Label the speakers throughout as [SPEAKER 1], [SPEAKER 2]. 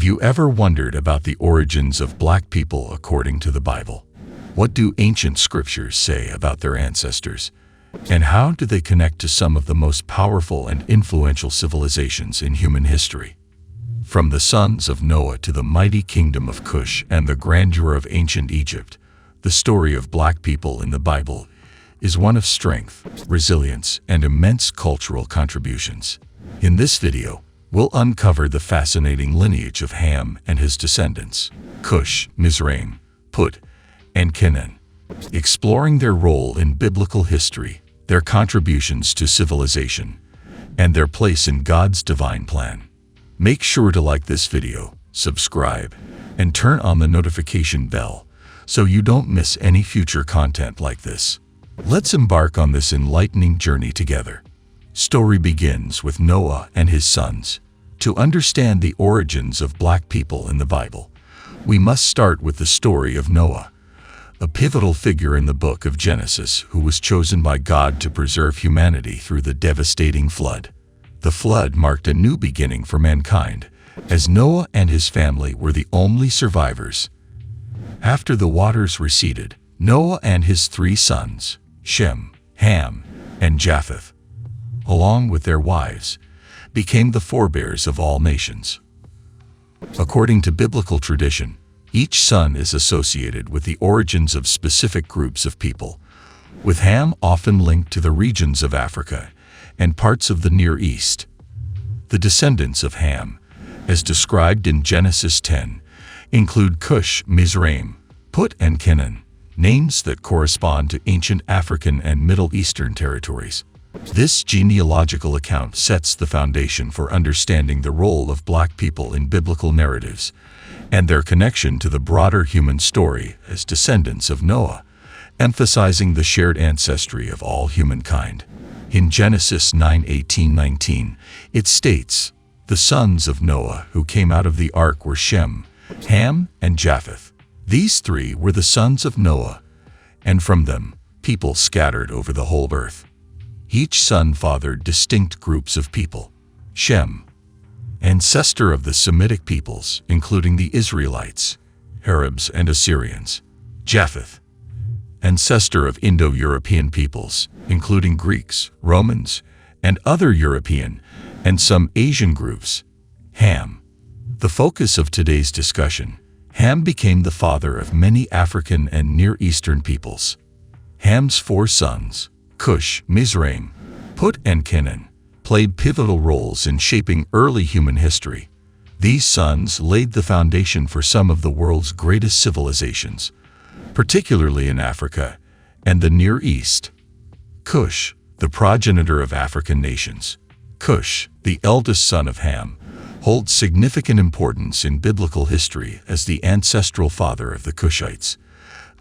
[SPEAKER 1] Have you ever wondered about the origins of black people according to the Bible? What do ancient scriptures say about their ancestors? And how do they connect to some of the most powerful and influential civilizations in human history? From the sons of Noah to the mighty kingdom of Cush and the grandeur of ancient Egypt, the story of black people in the Bible is one of strength, resilience, and immense cultural contributions. In this video, we'll uncover the fascinating lineage of Ham and his descendants, Cush, Mizraim, Put, and Canaan, exploring their role in biblical history, their contributions to civilization, and their place in God's divine plan. Make sure to like this video, subscribe, and turn on the notification bell so you don't miss any future content like this. Let's embark on this enlightening journey together. Story begins with Noah and his sons. To understand the origins of black people in the Bible, we must start with the story of Noah, a pivotal figure in the book of Genesis who was chosen by God to preserve humanity through the devastating flood. The flood marked a new beginning for mankind, as Noah and his family were the only survivors. After the waters receded, Noah and his 3 sons, Shem, Ham, and Japheth, along with their wives, became the forebears of all nations. According to biblical tradition, each son is associated with the origins of specific groups of people, with Ham often linked to the regions of Africa and parts of the Near East. The descendants of Ham, as described in Genesis 10, include Cush, Mizraim, Put, and Canaan, names that correspond to ancient African and Middle Eastern territories. This genealogical account sets the foundation for understanding the role of black people in biblical narratives and their connection to the broader human story as descendants of Noah, emphasizing the shared ancestry of all humankind. In Genesis 9:18-19, it states, "The sons of Noah who came out of the ark were Shem, Ham, and Japheth. These 3 were the sons of Noah, and from them, people scattered over the whole earth." Each son fathered distinct groups of people. Shem, ancestor of the Semitic peoples, including the Israelites, Arabs, and Assyrians. Japheth, ancestor of Indo-European peoples, including Greeks, Romans, and other European and some Asian groups. Ham, the focus of today's discussion. Ham became the father of many African and Near Eastern peoples. Ham's 4 sons, Cush, Mizraim, Put, and Canaan, played pivotal roles in shaping early human history. These sons laid the foundation for some of the world's greatest civilizations, particularly in Africa and the Near East. Cush, the progenitor of African nations. Cush, the eldest son of Ham, holds significant importance in biblical history as the ancestral father of the Cushites,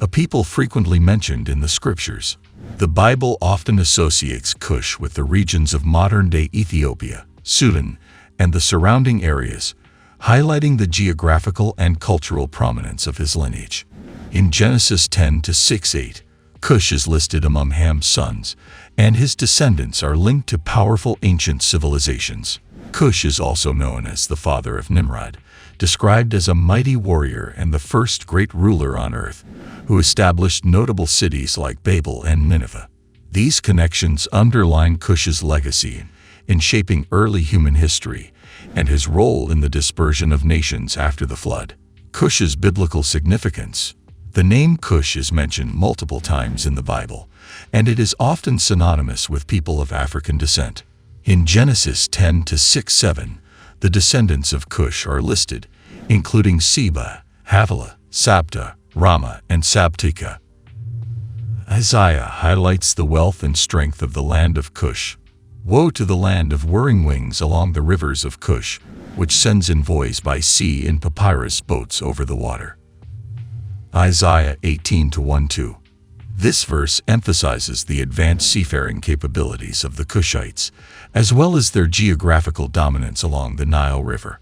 [SPEAKER 1] a people frequently mentioned in the scriptures. The Bible often associates Cush with the regions of modern-day Ethiopia, Sudan, and the surrounding areas, highlighting the geographical and cultural prominence of his lineage. In Genesis 10:6-8, Cush is listed among Ham's sons, and his descendants are linked to powerful ancient civilizations. Cush is also known as the father of Nimrod, described as a mighty warrior and the first great ruler on earth, who established notable cities like Babel and Nineveh. These connections underline Cush's legacy in shaping early human history and his role in the dispersion of nations after the flood. Cush's biblical significance. The name Cush is mentioned multiple times in the Bible, and it is often synonymous with people of African descent. In Genesis 10:6-7, the descendants of Cush are listed, including Seba, Havilah, Sabta, Rama, and Sabtika. Isaiah highlights the wealth and strength of the land of Cush. Woe to the land of whirring wings along the rivers of Cush, which sends envoys by sea in papyrus boats over the water. Isaiah 18:1-2. This verse emphasizes the advanced seafaring capabilities of the Cushites, as well as their geographical dominance along the Nile River.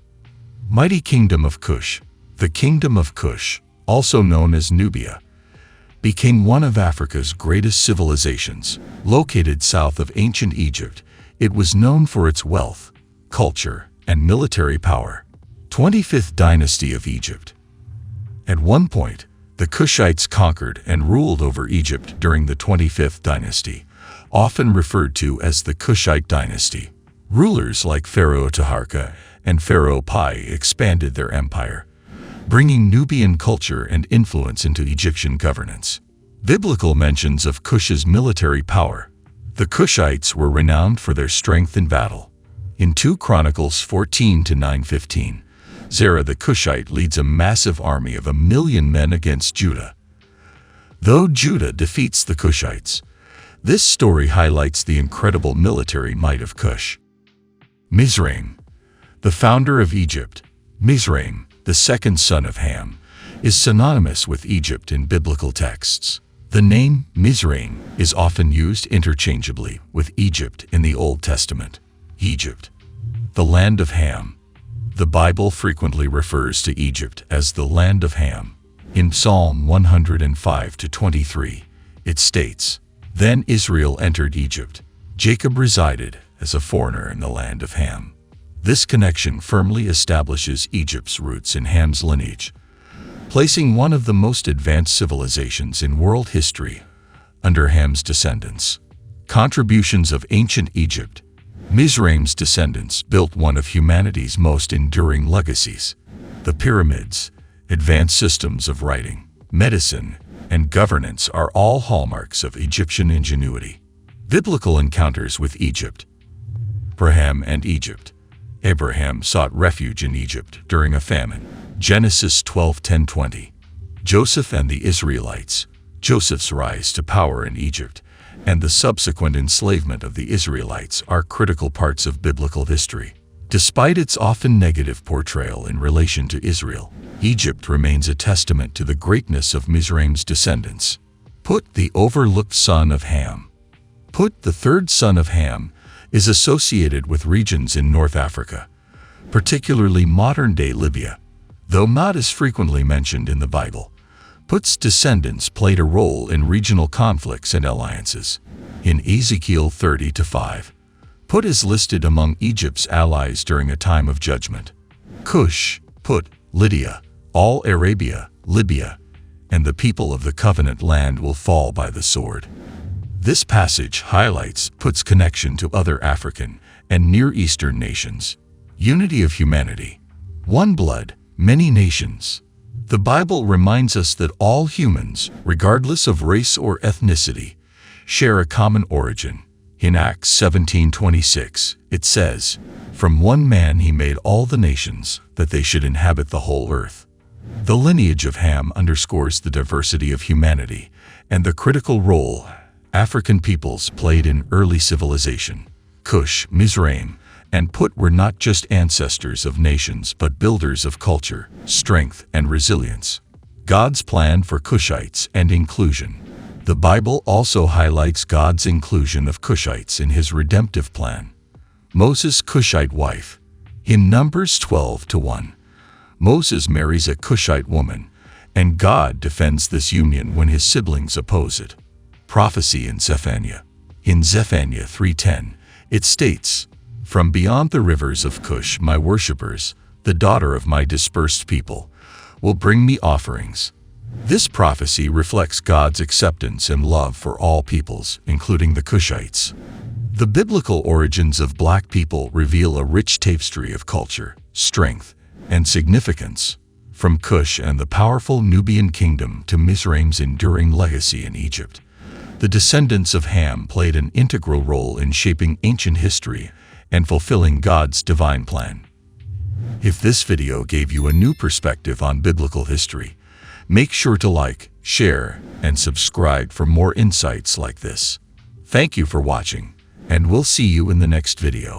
[SPEAKER 1] Mighty Kingdom of Cush. The Kingdom of Cush, also known as Nubia, became one of Africa's greatest civilizations. Located south of ancient Egypt, it was known for its wealth, culture, and military power. 25th dynasty of Egypt. At one point, the Kushites conquered and ruled over Egypt during the 25th dynasty, often referred to as the Kushite dynasty. Rulers like Pharaoh Taharka and Pharaoh Pi expanded their empire, bringing Nubian culture and influence into Egyptian governance. Biblical mentions of Cush's military power. The Kushites were renowned for their strength in battle. In 2 Chronicles 14-9-15, Zerah the Kushite leads a massive army of 1 million men against Judah. Though Judah defeats the Kushites, this story highlights the incredible military might of Cush. Mizraim, the founder of Egypt. Mizraim, the second son of Ham, is synonymous with Egypt in biblical texts. The name Mizraim is often used interchangeably with Egypt in the Old Testament. Egypt, the land of Ham. The Bible frequently refers to Egypt as the land of Ham. In Psalm 105-23, it states, "Then Israel entered Egypt. Jacob resided as a foreigner in the land of Ham." This connection firmly establishes Egypt's roots in Ham's lineage, placing one of the most advanced civilizations in world history under Ham's descendants. Contributions of ancient Egypt. Mizraim's descendants built one of humanity's most enduring legacies. The pyramids, advanced systems of writing, medicine, and governance are all hallmarks of Egyptian ingenuity. Biblical encounters with Egypt. Abraham and Egypt. Abraham sought refuge in Egypt during a famine. Genesis 12:10-20. Joseph and the Israelites. Joseph's rise to power in Egypt and the subsequent enslavement of the Israelites are critical parts of biblical history. Despite its often negative portrayal in relation to Israel, Egypt remains a testament to the greatness of Mizraim's descendants. Put, the overlooked son of Ham. Put, the third son of Ham, is associated with regions in North Africa, particularly modern-day Libya. Though not as frequently mentioned in the Bible, Put's descendants played a role in regional conflicts and alliances. In Ezekiel 30-5, Put is listed among Egypt's allies during a time of judgment. Cush, Put, Lydia, all Arabia, Libya, and the people of the covenant land will fall by the sword. This passage highlights Put's connection to other African and Near Eastern nations. Unity of humanity. One blood, many nations. The Bible reminds us that all humans, regardless of race or ethnicity, share a common origin. In Acts 17:26, it says, "From one man he made all the nations, that they should inhabit the whole earth." The lineage of Ham underscores the diversity of humanity and the critical role African peoples played in early civilization. Cush, Mizraim, and Put were not just ancestors of nations but builders of culture, strength, and resilience. God's plan for Kushites and inclusion. The Bible also highlights God's inclusion of Kushites in his redemptive plan. Moses' Kushite wife. In Numbers 12-1, Moses marries a Kushite woman, and God defends this union when his siblings oppose it. Prophecy in Zephaniah. In Zephaniah 3:10, it states, "From beyond the rivers of Cush my worshippers, the daughter of my dispersed people, will bring me offerings." This prophecy reflects God's acceptance and love for all peoples, including the Kushites. The biblical origins of Black people reveal a rich tapestry of culture, strength, and significance. From Cush and the powerful Nubian kingdom to Mizraim's enduring legacy in Egypt, the descendants of Ham played an integral role in shaping ancient history and fulfilling God's divine plan. If this video gave you a new perspective on biblical history, make sure to like, share, and subscribe for more insights like this. Thank you for watching, and we'll see you in the next video.